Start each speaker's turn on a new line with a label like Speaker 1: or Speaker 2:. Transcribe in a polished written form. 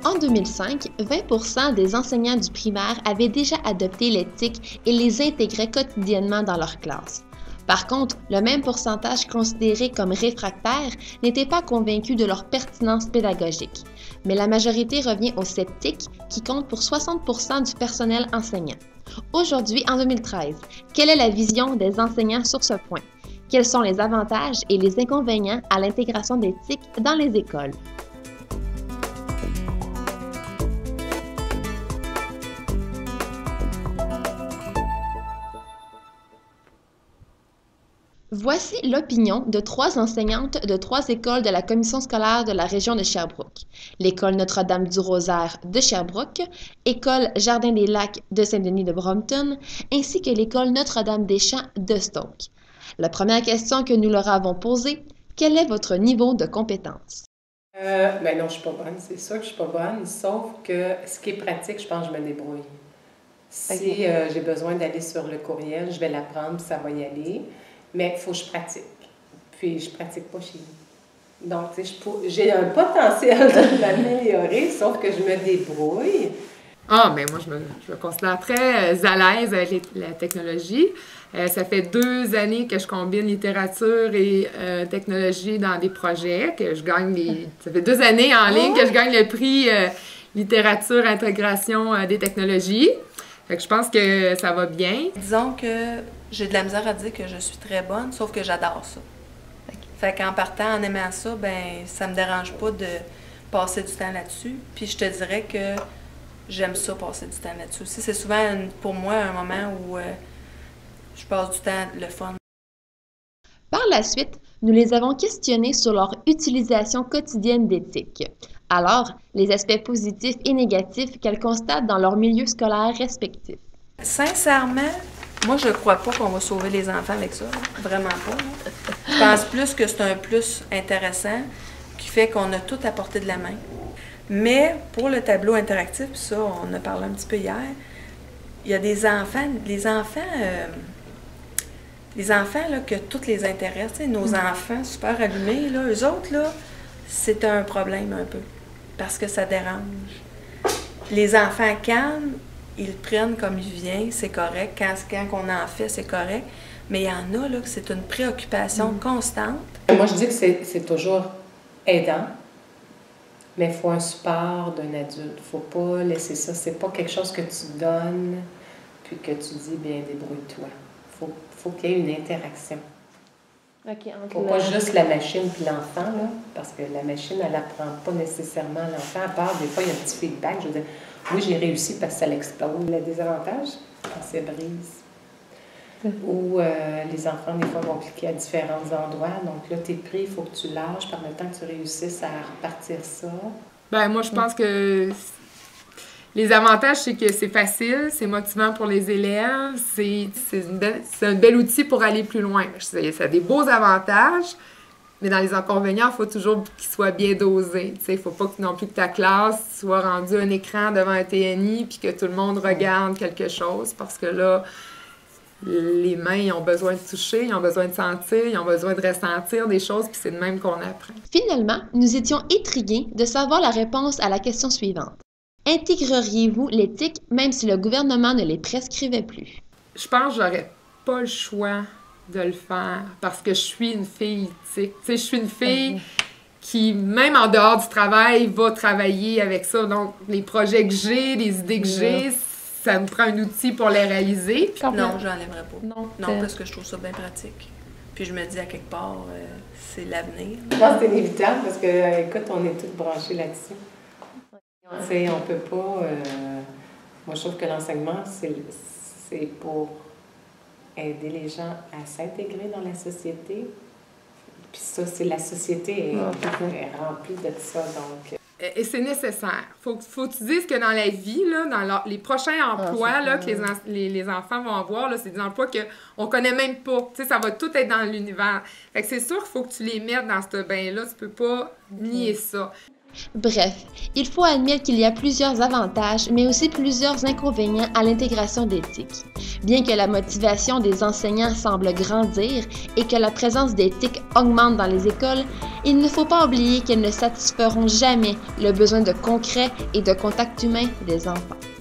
Speaker 1: En 2005, 20% des enseignants du primaire avaient déjà adopté les TIC et les intégraient quotidiennement dans leur classe. Par contre, le même pourcentage considéré comme réfractaire n'était pas convaincu de leur pertinence pédagogique. Mais la majorité revient aux 7 TIC qui comptent pour 60% du personnel enseignant. Aujourd'hui, en 2013, quelle est la vision des enseignants sur ce point? Quels sont les avantages et les inconvénients à l'intégration des TIC dans les écoles? Voici l'opinion de 3 enseignantes de 3 écoles de la commission scolaire de la région de Sherbrooke. L'école Notre-Dame-du-Rosaire de Sherbrooke, école Jardin-des-Lacs de Saint-Denis de Brompton, ainsi que l'école Notre-Dame-des-Champs de Stoke. La première question que nous leur avons posée, quel est votre niveau de compétence?
Speaker 2: Ben non, je suis pas bonne. C'est sûr que je suis pas bonne, sauf que ce qui est pratique, je pense que je me débrouille. Si j'ai besoin d'aller sur le courriel, je vais l'apprendre, puis ça va y aller. Mais il faut que je pratique. Puis je pratique pas chez nous. Donc, tu sais, j'ai un potentiel de m'améliorer, sauf que je me débrouille.
Speaker 3: Ah, mais moi, je me considère très à l'aise avec la technologie. Ça fait 2 années que je combine littérature et technologie dans des projets, que je gagne ça fait 2 années en ligne que je gagne le prix littérature intégration des technologies. Fait que je pense que ça va bien.
Speaker 4: Disons que j'ai de la misère à dire que je suis très bonne, sauf que j'adore ça. Fait qu'en partant, en aimant ça, ben ça me dérange pas de passer du temps là-dessus. Puis je te dirais que j'aime ça, passer du temps là-dessus aussi. C'est souvent, pour moi, un moment où je passe du temps le fun.
Speaker 1: Par la suite, nous les avons questionnés sur leur utilisation quotidienne d'éthique. Alors, les aspects positifs et négatifs qu'elles constatent dans leur milieu scolaire respectif.
Speaker 4: Sincèrement, moi, je ne crois pas qu'on va sauver les enfants avec ça. Vraiment pas. Je pense plus que c'est un plus intéressant qui fait qu'on a tout à portée de la main. Mais pour le tableau interactif, ça, on a parlé un petit peu hier, il y a des enfants, les enfants là, que tout les intéresse, nos enfants super allumés, là, eux autres, là, c'est un problème un peu, parce que ça dérange. Les enfants calmes, ils le prennent comme il vient, c'est correct. Quand on en fait, c'est correct. Mais il y en a, là, que c'est une préoccupation constante.
Speaker 2: Moi, je dis que c'est toujours aidant, mais il faut un support d'un adulte. Il ne faut pas laisser ça. C'est pas quelque chose que tu donnes, puis que tu dis, bien, débrouille-toi. Faut qu'il y ait une interaction.
Speaker 1: Okay,
Speaker 2: faut pas juste la machine puis l'enfant, là, parce que la machine, elle n'apprend pas nécessairement l'enfant, à part des fois, il y a un petit feedback. Je veux dire, oui, j'ai réussi parce que ça l'explose. Le désavantage, quand ça brise. Ou les enfants, des fois, vont cliquer à différents endroits. Donc là, tu es pris, il faut que tu lâches par le temps que tu réussisses à repartir ça.
Speaker 3: Ben moi, je pense que les avantages, c'est que c'est facile, c'est motivant pour les élèves, c'est un bel outil pour aller plus loin. Ça a des beaux avantages, mais dans les inconvénients, il faut toujours qu'il soit bien dosé. Il ne faut pas non plus que ta classe soit rendue un écran devant un TNI puis que tout le monde regarde quelque chose, parce que là, les mains, ils ont besoin de toucher, ils ont besoin de sentir, ils ont besoin de ressentir des choses, puis c'est de même qu'on apprend.
Speaker 1: Finalement, nous étions intrigués de savoir la réponse à la question suivante. Intégreriez-vous l'éthique même si le gouvernement ne les prescrivait plus?
Speaker 3: Je pense que j'aurais pas le choix de le faire parce que je suis une fille éthique. Tu sais, je suis une fille qui, même en dehors du travail, va travailler avec ça. Donc, les projets que j'ai, les idées que j'ai, ça me prend un outil pour les réaliser.
Speaker 4: Non, je n'enlèverais pas. Non, parce que je trouve ça bien pratique. Puis je me dis, à quelque part, c'est l'avenir.
Speaker 2: Je pense que c'est inévitable parce que, écoute, on est tous branchés là-dessus. Tu sais, on peut pas... moi, je trouve que l'enseignement, c'est pour aider les gens à s'intégrer dans la société. Puis ça, c'est la société est remplie de ça, donc...
Speaker 3: Et c'est nécessaire. Faut que tu dises que dans la vie, là, dans les prochains emplois là, que les enfants vont avoir, là, c'est des emplois qu'on connaît même pas. Tu sais, ça va tout être dans l'univers. Fait que c'est sûr qu'il faut que tu les mettes dans ce bain-là. Tu peux pas nier ça.
Speaker 1: Bref, il faut admettre qu'il y a plusieurs avantages, mais aussi plusieurs inconvénients à l'intégration d'éthique. Bien que la motivation des enseignants semble grandir et que la présence d'éthique augmente dans les écoles, il ne faut pas oublier qu'elles ne satisferont jamais le besoin de concret et de contact humain des enfants.